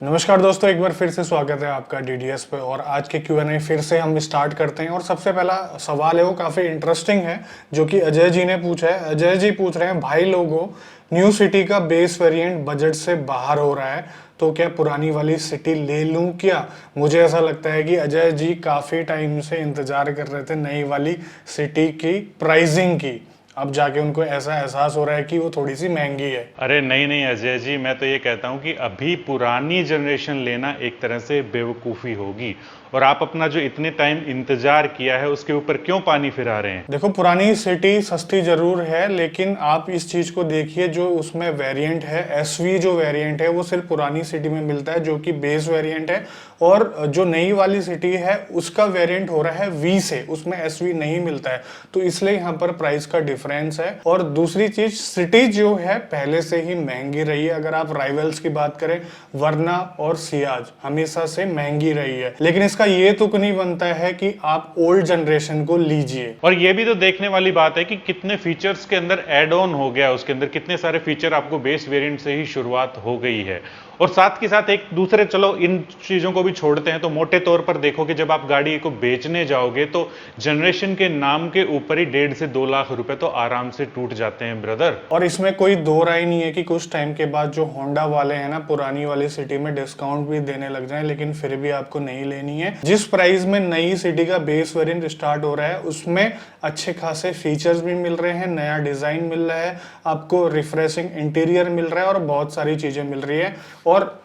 नमस्कार दोस्तों, एक बार फिर से स्वागत है आपका डीडीएस पे। और आज के क्यूएनए फिर से हम स्टार्ट करते हैं। और सबसे पहला सवाल है वो काफ़ी इंटरेस्टिंग है, जो कि अजय जी ने पूछा है। अजय जी पूछ रहे हैं, भाई लोगों, न्यू सिटी का बेस वेरिएंट बजट से बाहर हो रहा है, तो क्या पुरानी वाली सिटी ले लूं क्या? मुझे ऐसा लगता है कि अजय जी काफ़ी टाइम से इंतजार कर रहे थे नई वाली सिटी की प्राइसिंग की। अब जाके उनको ऐसा एहसास हो रहा है कि वो थोड़ी सी महंगी है। अरे नहीं नहीं अजय जी, मैं तो ये कहता हूँ कि अभी पुरानी जनरेशन लेना एक तरह से बेवकूफ़ी होगी। और आप अपना जो इतने टाइम इंतजार किया है उसके ऊपर क्यों पानी फिरा रहे हैं? देखो, पुरानी सिटी सस्ती जरूर है, लेकिन आप इस चीज को देखिए, जो उसमें वेरिएंट है एसवी, जो वेरिएंट है वो सिर्फ पुरानी सिटी में मिलता है, जो कि बेस वेरिएंट है। और जो नई वाली सिटी है उसका वेरिएंट हो रहा है वी से, उसमें एसवी नहीं मिलता है। तो इसलिए यहाँ पर प्राइस का डिफरेंस है। और दूसरी चीज, सिटी जो है पहले से ही महंगी रही है। अगर आप राइवल्स की बात करें, वरना और सियाज हमेशा से महंगी रही है। लेकिन इसका ये तुक नहीं बनता है कि आप ओल्ड जनरेशन को लीजिए। और ये भी तो देखने वाली बात है कि कितने फीचर्स के अंदर एड ऑन हो गया, उसके अंदर कितने सारे फीचर आपको बेस वेरिएंट से ही शुरुआत हो गई है। और साथ के साथ एक दूसरे, चलो इन चीजों को भी छोड़ते हैं, तो मोटे तौर पर देखो कि जब आप गाड़ी को बेचने जाओगे तो जनरेशन के नाम के ऊपर ही 1.5 से 2 लाख रुपए तो आराम से टूट जाते हैं ब्रदर। और इसमें कोई दो राय नहीं है कि कुछ टाइम के बाद जो होंडा वाले हैं ना, पुरानी वाली सिटी में डिस्काउंट भी देने लग जाएं, लेकिन फिर भी आपको नहीं लेनी है। जिस प्राइस में नई सिटी का बेस वेरिएंट स्टार्ट हो रहा है उसमें अच्छे खासे फीचर्स भी मिल रहे हैं, नया डिजाइन मिल रहा है, आपको रिफ्रेशिंग इंटीरियर मिल रहा है और बहुत सारी चीजें मिल रही है। और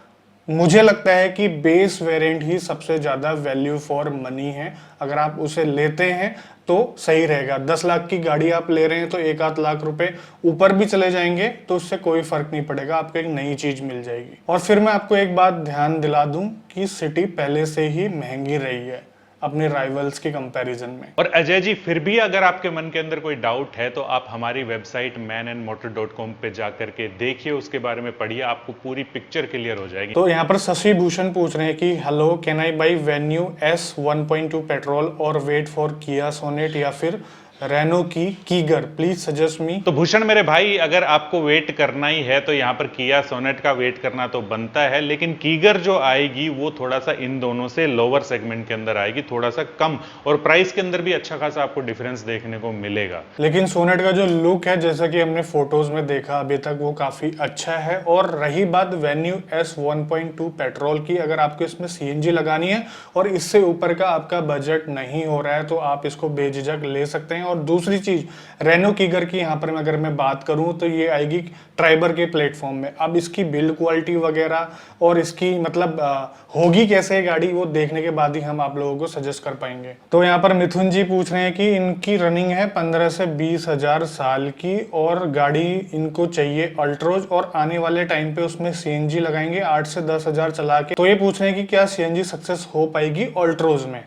मुझे लगता है कि बेस वेरिएंट ही सबसे ज्यादा वैल्यू फॉर मनी है। अगर आप उसे लेते हैं तो सही रहेगा। 10 लाख की गाड़ी आप ले रहे हैं तो 1-8 लाख रुपए ऊपर भी चले जाएंगे तो उससे कोई फर्क नहीं पड़ेगा, आपको एक नई चीज मिल जाएगी। और फिर मैं आपको एक बात ध्यान दिला दूं कि सिटी पहले से ही महंगी रही है अपने राइवल्स के कंपैरिजन में। और अजय जी, फिर भी अगर आपके मन के अंदर कोई डाउट है तो आप हमारी वेबसाइट manandmotor.com पे जाकर के देखिए, उसके बारे में पढ़िए, आपको पूरी पिक्चर क्लियर हो जाएगी। तो यहाँ पर शशि भूषण पूछ रहे हैं कि hello, can I by venue S 1.2 petrol और वेट फॉर किया सोनेट या फिर रेनो की कीगर, प्लीज सजेस्ट मी। तो भूषण मेरे भाई, अगर आपको वेट करना ही है तो यहाँ पर किया सोनेट का वेट करना तो बनता है, लेकिन कीगर जो आएगी वो थोड़ा सा इन दोनों से लोअर सेगमेंट के अंदर आएगी, थोड़ा सा कम, और प्राइस के अंदर भी अच्छा खासा आपको डिफरेंस देखने को मिलेगा। लेकिन सोनेट का जो लुक है, जैसा कि हमने फोटोज में देखा अभी तक, वो काफी अच्छा है। और रही बात वेन्यू एस 1.2 पेट्रोल की, अगर आपको इसमें सीएनजी लगानी है और इससे ऊपर का आपका बजट नहीं हो रहा है तो आप इसको बेझिझक ले सकते हैं। और दूसरी चीज, रेनो कीगर की यहाँ पर अगर मैं बात करूं तो ये आएगी ट्राइबर के प्लेटफॉर्म में। अब इसकी बिल्ड क्वालिटी वगैरह और इसकी मतलब होगी कैसे गाड़ी, वो देखने के बाद ही हम आप लोगों को सजेस्ट कर पाएंगे। तो यहाँ पर मिथुन जी पूछ रहे हैं कि इनकी रनिंग है 15 से 20 हजार साल की और गाड़ी इनको चाहिए अल्ट्रोज, और आने वाले टाइम पे उसमें सीएनजी लगाएंगे 8 से 10 हजार चला के। तो ये पूछ रहे हैं कि क्या सीएनजी सक्सेस हो पाएगी अल्ट्रोज में।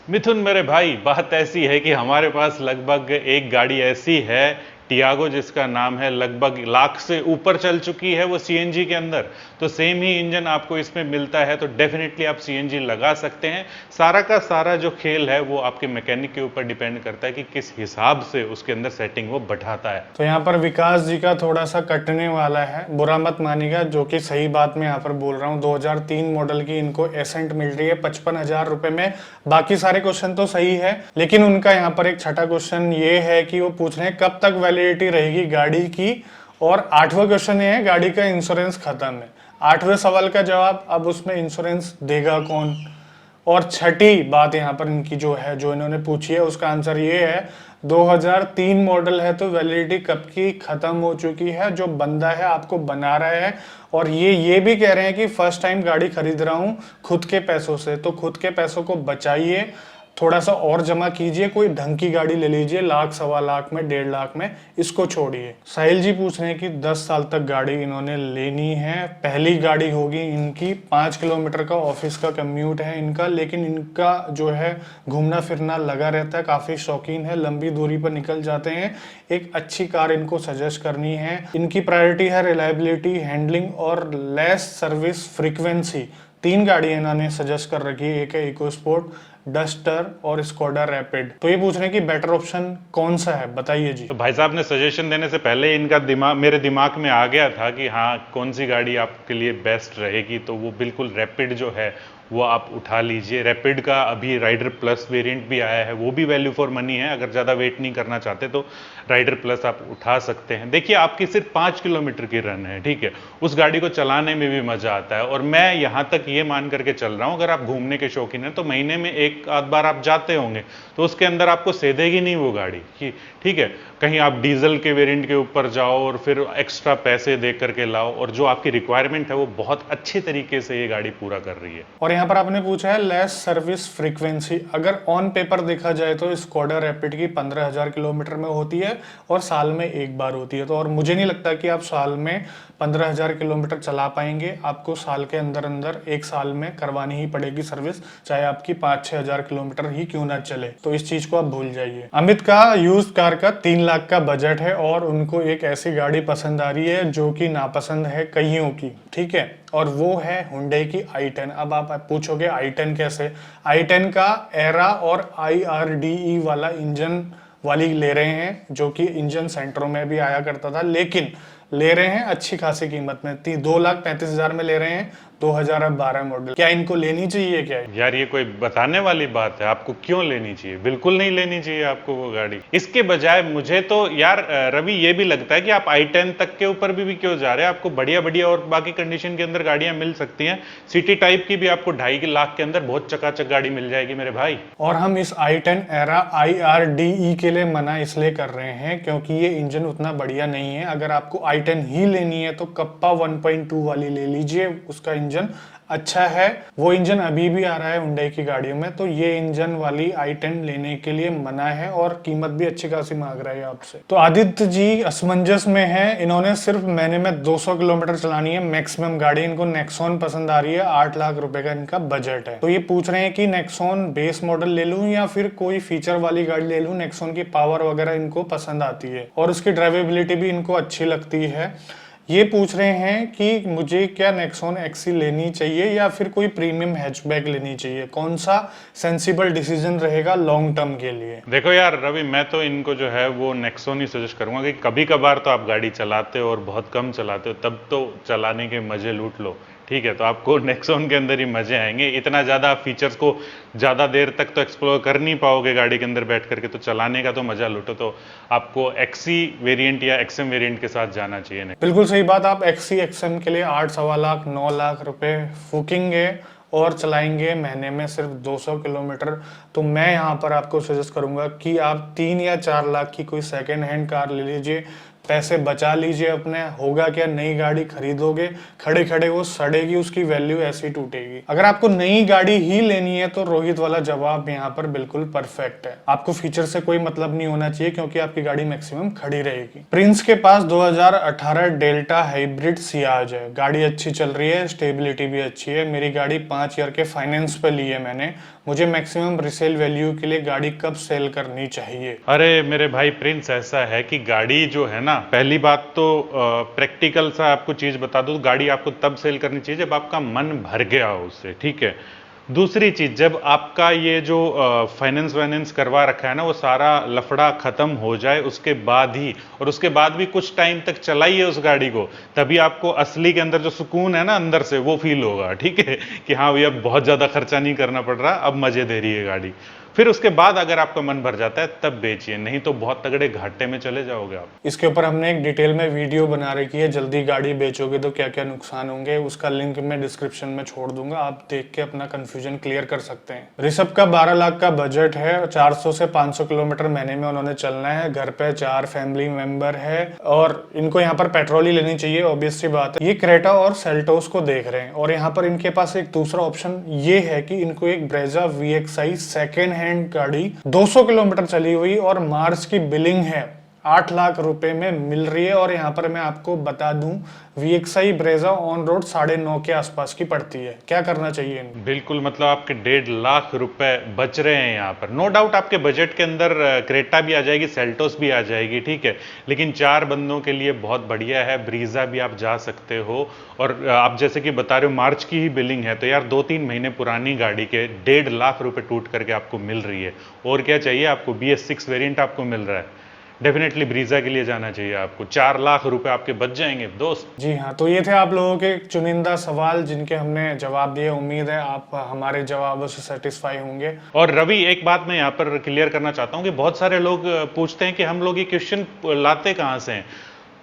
मिथुन मेरे भाई, बात ऐसी है कि हमारे पास लगभग एक गाड़ी ऐसी है, टियागो जिसका नाम है, लगभग लाख से ऊपर चल चुकी है वो सीएनजी के अंदर। तो सेम ही इंजन आपको इसमें मिलता है, तो डेफिनेटली आप सीएनजी लगा सकते हैं। सारा का सारा जो खेल है वो आपके मैकेनिक के ऊपर डिपेंड करता है कि किस हिसाब से उसके अंदर सेटिंग वो बैठाता है। तो यहाँ पर विकास जी का थोड़ा सा कटने वाला है, बुरा मत मानिएगा, जो कि सही बात मैं यहाँ पर बोल रहा हूँ। 2003 मॉडल की इनको एसेंट मिल रही है 55,000 रुपए में। बाकी सारे क्वेश्चन तो सही है, लेकिन उनका यहाँ पर एक छठा क्वेश्चन ये है कि वो पूछ रहे हैं कब तक वैलिडिटी रहेगी गाड़ी की। और 8वां क्वेश्चन ये है, गाड़ी का इंश्योरेंस खत्म है। 8वें सवाल का जवाब, अब उसमें इंश्योरेंस देगा कौन। और छठी बात यहाँ पर इनकी जो है, जो इन्होंने पूछी है, उसका आंसर ये है 2003 मॉडल है तो वैलिडिटी कब की खत्म हो चुकी है। जो बंदा है आपको बना रहा है, और ये भी कह रहे हैं कि फर्स्ट टाइम गाड़ी खरीद रहा हूँ खुद के पैसों से, तो खुद के पैसों को बचाइए, थोड़ा सा और जमा कीजिए, कोई ढंग की गाड़ी ले लीजिए, लाख, 1.25 में, 1.5 लाख में, इसको छोड़िए। साहिल जी पूछ रहे हैं कि 10 साल तक गाड़ी इन्होंने लेनी है, पहली गाड़ी होगी इनकी, 5 किलोमीटर का ऑफिस का कम्यूट है इनका, लेकिन इनका जो है घूमना फिरना लगा रहता है, काफी शौकीन है, लंबी दूरी पर निकल जाते हैं। एक अच्छी कार इनको सजेस्ट करनी है। इनकी प्रायोरिटी है रिलायबिलिटी, हैंडलिंग और लेस सर्विस फ्रीक्वेंसी। तीन गाड़ी इन्होंने सजेस्ट कर रखी है, एक है इको स्पोर्ट, डस्टर और स्कोडा रैपिड। तो ये पूछ रहे हैं कि बेटर ऑप्शन कौन सा है, बताइए जी। तो भाई साहब ने सजेशन देने से पहले इनका दिमाग मेरे दिमाग में आ गया था कि हाँ कौन सी गाड़ी आपके लिए बेस्ट रहेगी, तो वो बिल्कुल रैपिड जो है वो आप उठा लीजिए। रैपिड का अभी राइडर प्लस वेरिएंट भी आया है, वो भी वैल्यू फॉर मनी है। अगर ज़्यादा वेट नहीं करना चाहते तो राइडर प्लस आप उठा सकते हैं। देखिए आपकी सिर्फ 5 किलोमीटर की रन है, ठीक है, उस गाड़ी को चलाने में भी मज़ा आता है। और मैं यहाँ तक ये मान करके चल रहा हूँ, अगर आप घूमने के शौकीन हैं तो महीने में एक आध बार आप जाते होंगे, तो उसके अंदर आपको सेधेगी नहीं वो गाड़ी कि ठीक है, कहीं आप डीजल के वेरिएंट के ऊपर जाओ और फिर एक्स्ट्रा पैसे दे करके लाओ, और जो आपकी रिक्वायरमेंट है वो बहुत अच्छे तरीके से ये गाड़ी पूरा कर रही है। और यहाँ पर आपने पूछा है लेस सर्विस फ्रीक्वेंसी। अगर ऑन पेपर देखा जाए तो स्कोडा रैपिड की 15,000 किलोमीटर में होती है और साल में एक बार होती है। तो और मुझे नहीं लगता कि आप साल में 15,000 किलोमीटर चला पाएंगे। आपको साल के अंदर अंदर एक साल में करवानी ही पड़ेगी सर्विस, चाहे आपकी 5-6 हजार किलोमीटर ही क्यों ना चले। तो इस चीज को आप भूल जाइए। अमित का यूज्ड कार का 3 लाख का बजट है और उनको एक ऐसी गाड़ी पसंद आ रही है जो कि नापसंद है कईयों की, ठीक है, और वो है हुंडई की i10। अब आप पूछोगे i10 कैसे? i10 का एरा और IRDE वाला इंजन वाली ले रहे हैं, जो कि इंजन सेंटरों में भी आया करता था, लेकिन ले रहे हैं अच्छी खासी कीमत में, 2,35,000 में ले रहे हैं, 2012 मॉडल। क्या इनको लेनी चाहिए क्या? यार ये कोई बताने वाली बात है? आपको क्यों लेनी चाहिए? बिल्कुल नहीं लेनी चाहिए आपको वो गाड़ी। इसके बजाय मुझे तो यार रवि ये भी लगता है कि आप i10 तक के ऊपर भी क्यों जा रहे हैं। आपको बढ़िया बढ़िया और बाकी कंडीशन के अंदर गाड़ियां मिल सकती हैं। सिटी टाइप की भी आपको 2.5 लाख के अंदर बहुत चकाचक गाड़ी मिल जाएगी मेरे भाई। और हम इस i10 एरा IRDE के लिए मना इसलिए कर रहे हैं क्योंकि ये इंजन उतना बढ़िया नहीं है। अगर आपको i10 ही लेनी है तो कप्पा 1.2 वाली ले लीजिए, उसका इंजन अच्छा है। वो इंजन अभी भी आ रहा है हुंडई की गाड़ियों में, तो ये इंजन वाली i10 लेने के लिए मना है और कीमत भी अच्छी खासी मांग रहा है आपसे। तो आदित्य जी असमंजस में है, इन्होंने सिर्फ महीने में 200 किलोमीटर चलानी है मैक्सिमम गाड़ी। इनको नेक्सॉन पसंद आ रही है, 8 लाख रुपए का इनका बजट है। तो ये पूछ रहे हैं कि नेक्सॉन बेस मॉडल ले लूं या फिर कोई फीचर वाली गाड़ी ले लूं। नेक्सॉन की पावर वगैरह इनको पसंद आती है और उसकी ड्राइवेबिलिटी भी इनको अच्छी लगती है। ये पूछ रहे हैं कि मुझे क्या नेक्सॉन एक्सी लेनी चाहिए या फिर कोई प्रीमियम हैचबैक लेनी चाहिए, कौन सा सेंसिबल डिसीजन रहेगा लॉन्ग टर्म के लिए? देखो यार रवि, मैं तो इनको जो है वो नेक्सॉन ही सजेस्ट करूंगा कि कभी कभार तो आप गाड़ी चलाते हो और बहुत कम चलाते हो, तब तो चलाने के मजे लूट लो, ठीक है। तो आपको नेक्सॉन के अंदर ही मजे आएंगे। इतना ज़्यादा फीचर्स को ज़्यादा देर तक तो एक्सप्लोर कर नहीं पाओगे गाड़ी के अंदर बैठ करके, तो चलाने का तो मजा लूटो। तो आपको एक्सी वेरिएंट या एक्सएम वेरिएंट के साथ जाना चाहिए। बिल्कुल सही बात। आप एक्सी एक्सएम के लिए 8-सवा लाख 9 लाख रुपए फूकेंगे और चलाएंगे महीने में सिर्फ 200 किलोमीटर। तो मैं यहाँ पर आपको सजेस्ट करूंगा कि आप 3 या 4 लाख की कोई सेकेंड हैंड कार ले लीजिए, पैसे बचा लीजिए अपने। होगा क्या, नई गाड़ी खरीदोगे, खड़े खड़े वो सड़ेगी, उसकी वैल्यू ऐसी टूटेगी। अगर आपको नई गाड़ी ही लेनी है तो रोहित वाला जवाब यहाँ पर बिल्कुल परफेक्ट है। आपको फीचर से कोई मतलब नहीं होना चाहिए क्योंकि आपकी गाड़ी मैक्सिमम खड़ी रहेगी। प्रिंस के पास 2018 डेल्टा हाइब्रिड सियाज है, गाड़ी अच्छी चल रही है, स्टेबिलिटी भी अच्छी है। मेरी गाड़ी 5 ईयर के फाइनेंस पे ली है मैंने। मुझे मैक्सिमम रिसेल वैल्यू के लिए गाड़ी कब सेल करनी चाहिए? अरे मेरे भाई प्रिंस, ऐसा है कि गाड़ी जो है ना, पहली बात तो प्रैक्टिकल सा आपको चीज बता दूं, गाड़ी आपको तब सेल करनी चाहिए जब आपका मन भर गया हो उससे, ठीक है। दूसरी चीज, जब आपका ये जो फाइनेंस वाइनेंस करवा रखा है ना, वो सारा लफड़ा खत्म हो जाए उसके बाद ही, और उसके बाद भी कुछ टाइम तक चलाइए उस गाड़ी को, तभी आपको असली के अंदर जो सुकून है ना अंदर से, वो फील होगा, ठीक है, कि हाँ भैया बहुत ज्यादा खर्चा नहीं करना पड़ रहा, अब मजे दे रही है गाड़ी। फिर उसके बाद अगर आपका मन भर जाता है तब बेचिए, नहीं तो बहुत तगड़े घाटे में चले जाओगे आप। इसके ऊपर हमने एक डिटेल में वीडियो बना रखी है, जल्दी गाड़ी बेचोगे तो क्या क्या नुकसान होंगे, उसका लिंक मैं डिस्क्रिप्शन में छोड़ दूंगा, आप देख के अपना कंफ्यूजन क्लियर कर सकते हैं। ऋषभ का 12 लाख का बजट है, 400 से 500 किलोमीटर महीने में उन्होंने चलना है, घर पे 4 फैमिली मेंबर है और इनको यहाँ पर पेट्रोल ही लेनी चाहिए, ऑब्वियस सी बात है। ये क्रेटा और सेल्टोस को देख रहे हैं और यहाँ पर इनके पास एक दूसरा ऑप्शन ये है कि इनको एक ब्रेजा VXI सेकेंड हैंड गाड़ी 200 किलोमीटर चली हुई और मार्च की बिलिंग है, 8 लाख रुपए में मिल रही है। और यहाँ पर मैं आपको बता दूं VXI ब्रेजा ऑन रोड 9.5 के आसपास की पड़ती है। क्या करना चाहिए इनको? बिल्कुल, मतलब आपके 1.5 लाख रुपए बच रहे हैं यहाँ पर। नो डाउट आपके बजट के अंदर क्रेटा भी आ जाएगी, सेल्टोस भी आ जाएगी, ठीक है, लेकिन 4 बंदों के लिए बहुत बढ़िया है। ब्रीजा भी आप जा सकते हो। और आप जैसे कि बता रहे हो मार्च की ही बिलिंग है, तो यार 2-3 महीने पुरानी गाड़ी के 1.5 लाख रुपए टूट करके आपको मिल रही है। और क्या चाहिए आपको? BS6 वेरिएंट आपको मिल रहा है। डेफिनेटली ब्रीजा के लिए जाना चाहिए आपको। 4 लाख रुपए आपके बच जाएंगे दोस्त। जी हाँ, तो ये थे आप लोगों के चुनिंदा सवाल जिनके हमने जवाब दिए। उम्मीद है आप हमारे जवाबों से सेटिस्फाई होंगे। और रवि, एक बात मैं यहाँ पर क्लियर करना चाहता हूँ कि बहुत सारे लोग पूछते हैं कि हम लोग ये क्वेश्चन लाते कहाँ से हैं।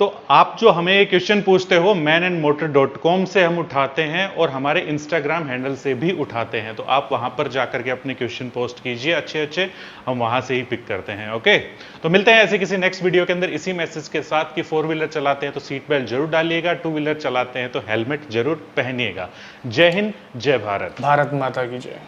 तो आप जो हमें ये क्वेश्चन पूछते हो manandmotor.com से हम उठाते हैं और हमारे इंस्टाग्राम हैंडल से भी उठाते हैं। तो आप वहां पर जाकर के अपने क्वेश्चन पोस्ट कीजिए, अच्छे अच्छे, हम वहां से ही पिक करते हैं। ओके, तो मिलते हैं ऐसे किसी नेक्स्ट वीडियो के अंदर इसी मैसेज के साथ कि 4 व्हीलर चलाते हैं तो सीट बेल्ट जरूर डालिएगा, 2 व्हीलर चलाते हैं तो हेलमेट जरूर पहनिएगा। जय हिंद, जय भारत। भारत माता की जय।